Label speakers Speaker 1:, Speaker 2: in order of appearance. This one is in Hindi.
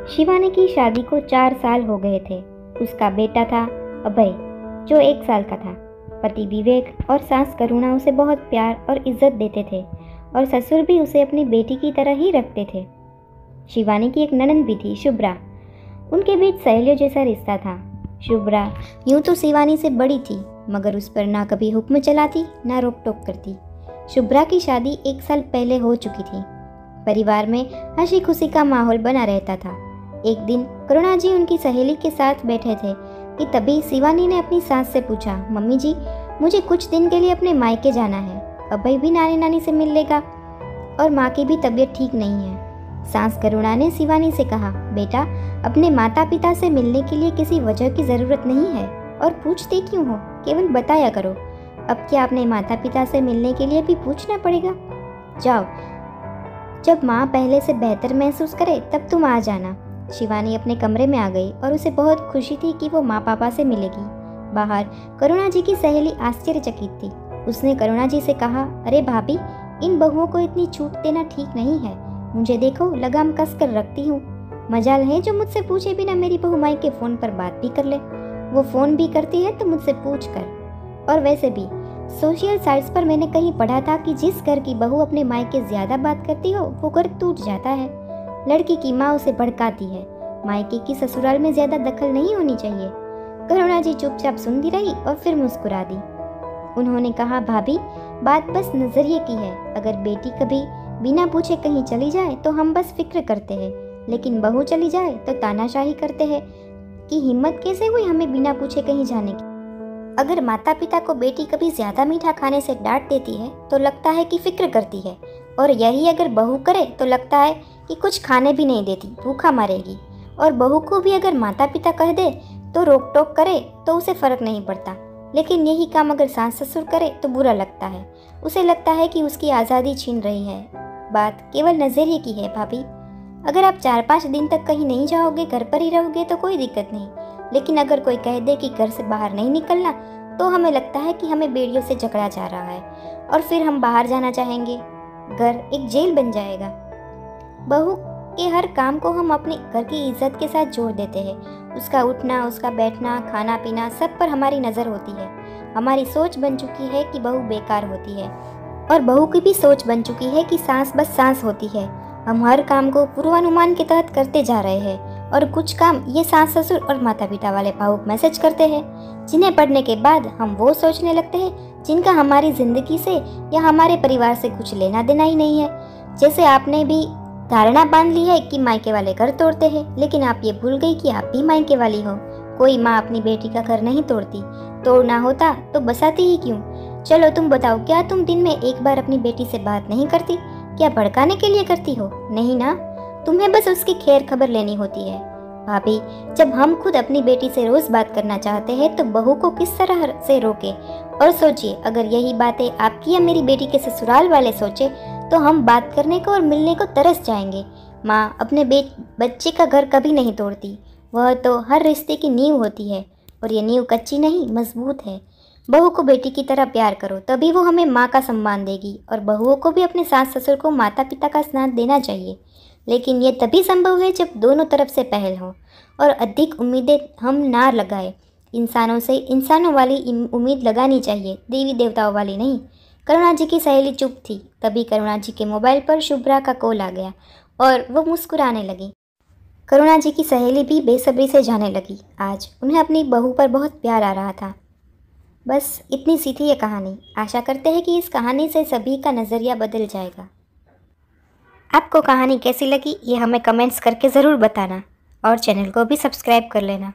Speaker 1: शिवानी की शादी को 4 साल हो गए थे। उसका बेटा था अभय, जो 1 साल का था। पति विवेक और सास करुणा उसे बहुत प्यार और इज्जत देते थे और ससुर भी उसे अपनी बेटी की तरह ही रखते थे। शिवानी की एक ननंद भी थी, शुभ्रा। उनके बीच सहेलियों जैसा रिश्ता था। शुभ्रा यूं तो शिवानी से बड़ी थी, मगर उस पर ना कभी हुक्म चलाती ना रोक टोक करती। शुभ्रा की शादी 1 साल पहले हो चुकी थी। परिवार में हंसी खुशी का माहौल बना रहता था। एक दिन करुणा जी उनकी सहेली के साथ बैठे थे कि तभी शिवानी ने अपनी सास से पूछा, मम्मी जी, मुझे कुछ दिन के लिए अपने मायके जाना है। अभय भी नानी नानी से मिल लेगा और माँ की भी तबीयत ठीक नहीं है। सास करुणा ने शिवानी से कहा, बेटा, अपने माता पिता से मिलने के लिए किसी वजह की ज़रूरत नहीं है और पूछते क्यों हो, केवल बताया करो। अब क्या अपने माता पिता से मिलने के लिए भी पूछना पड़ेगा? जाओ, जब माँ पहले से बेहतर महसूस करे तब तुम आ जाना। शिवानी अपने कमरे में आ गई और उसे बहुत खुशी थी कि वो माँ पापा से मिलेगी। बाहर करुणा जी की सहेली आश्चर्यचकित थी। उसने करुणा जी से कहा, अरे भाभी, इन बहुओं को इतनी छूट देना ठीक नहीं है। मुझे देखो, लगाम कस कर रखती हूँ। मजाल है जो मुझसे पूछे बिना मेरी बहू माई के फ़ोन पर बात भी कर ले। वो फ़ोन भी करती है तो मुझसे पूछ कर। और वैसे भी सोशल साइट्स पर मैंने कहीं पढ़ा था कि जिस घर की बहू अपने मायके ज़्यादा बात करती हो वो घर टूट जाता है। लड़की की माँ उसे भड़काती है। मायके की ससुराल में ज़्यादा दखल नहीं होनी चाहिए। करुणा जी चुपचाप सुनती रही और फिर मुस्कुरा दी। उन्होंने कहा, भाभी, बात बस नज़रिए की है। अगर बेटी कभी बिना पूछे कहीं चली जाए तो हम बस फिक्र करते हैं, लेकिन बहू चली जाए तो तानाशाही करते हैं कि हिम्मत कैसे हुई हमें बिना पूछे कहीं जाने की। अगर माता पिता को बेटी कभी ज़्यादा मीठा खाने से डांट देती है तो लगता है कि फिक्र करती है, और यही अगर बहू करे तो लगता है कि कुछ खाने भी नहीं देती, भूखा मरेगी। और बहू को भी अगर माता पिता कह दे तो रोक टोक करे तो उसे फ़र्क नहीं पड़ता, लेकिन यही काम अगर सास ससुर करे तो बुरा लगता है। उसे लगता है कि उसकी आज़ादी छीन रही है। बात केवल नज़रिए की है भाभी। अगर आप 4-5 दिन तक कहीं नहीं जाओगे, घर पर ही रहोगे तो कोई दिक्कत नहीं, लेकिन अगर कोई कह दे कि घर से बाहर नहीं निकलना तो हमें लगता है कि हमें बेड़ियों से जकड़ा जा रहा है और फिर हम बाहर जाना चाहेंगे। घर एक जेल बन जाएगा। बहू के हर काम को हम अपने घर की इज्जत के साथ जोड़ देते हैं। उसका उठना, उसका बैठना, खाना पीना, सब पर हमारी नज़र होती है। हमारी सोच बन चुकी है कि बहू बेकार होती है, और बहू की भी सोच बन चुकी है कि सास बस सास होती है। हम हर काम को पूर्वानुमान के तहत करते जा रहे हैं, और कुछ काम ये सास ससुर और माता पिता वाले भावुक मैसेज करते हैं, जिन्हें पढ़ने के बाद हम वो सोचने लगते हैं जिनका हमारी ज़िंदगी से या हमारे परिवार से कुछ लेना देना ही नहीं है। जैसे आपने भी धारणा बांध ली है कि मायके वाले घर तोड़ते हैं, लेकिन आप ये भूल गई कि आप भी मायके वाली हो। कोई माँ अपनी बेटी का घर नहीं तोड़ती। तोड़ना होता तो बसाती ही क्यों? चलो तुम बताओ, क्या तुम दिन में एक बार अपनी बेटी से बात नहीं करती? क्या भड़काने के लिए करती हो? नहीं ना, तुम्हें बस उसकी खैर खबर लेनी होती है। भाभी, जब हम खुद अपनी बेटी से रोज बात करना चाहते हैं तो बहू को किस तरह से रोके? और सोचिए, अगर यही बातें आपकी या मेरी बेटी के ससुराल वाले सोचे तो हम बात करने को और मिलने को तरस जाएंगे। माँ अपने बच्चे का घर कभी नहीं तोड़ती। वह तो हर रिश्ते की नींव होती है, और ये नींव कच्ची नहीं, मजबूत है। बहू को बेटी की तरह प्यार करो, तभी वो हमें माँ का सम्मान देगी, और बहुओं को भी अपने सास ससुर को माता पिता का स्नेह देना चाहिए। लेकिन ये तभी संभव है जब दोनों तरफ से पहल हो और अधिक उम्मीदें हम ना लगाए। इंसानों से इंसानों वाली उम्मीद लगानी चाहिए, देवी देवताओं वाली नहीं। करुणा जी की सहेली चुप थी। तभी करुणा जी के मोबाइल पर शुभ्रा का कॉल आ गया और वो मुस्कुराने लगी। करुणा जी की सहेली भी बेसब्री से जाने लगी। आज उन्हें अपनी बहू पर बहुत प्यार आ रहा था। बस इतनी सी थी ये कहानी। आशा करते हैं कि इस कहानी से सभी का नज़रिया बदल जाएगा। आपको कहानी कैसी लगी ये हमें कमेंट्स करके ज़रूर बताना, और चैनल को भी सब्सक्राइब कर लेना।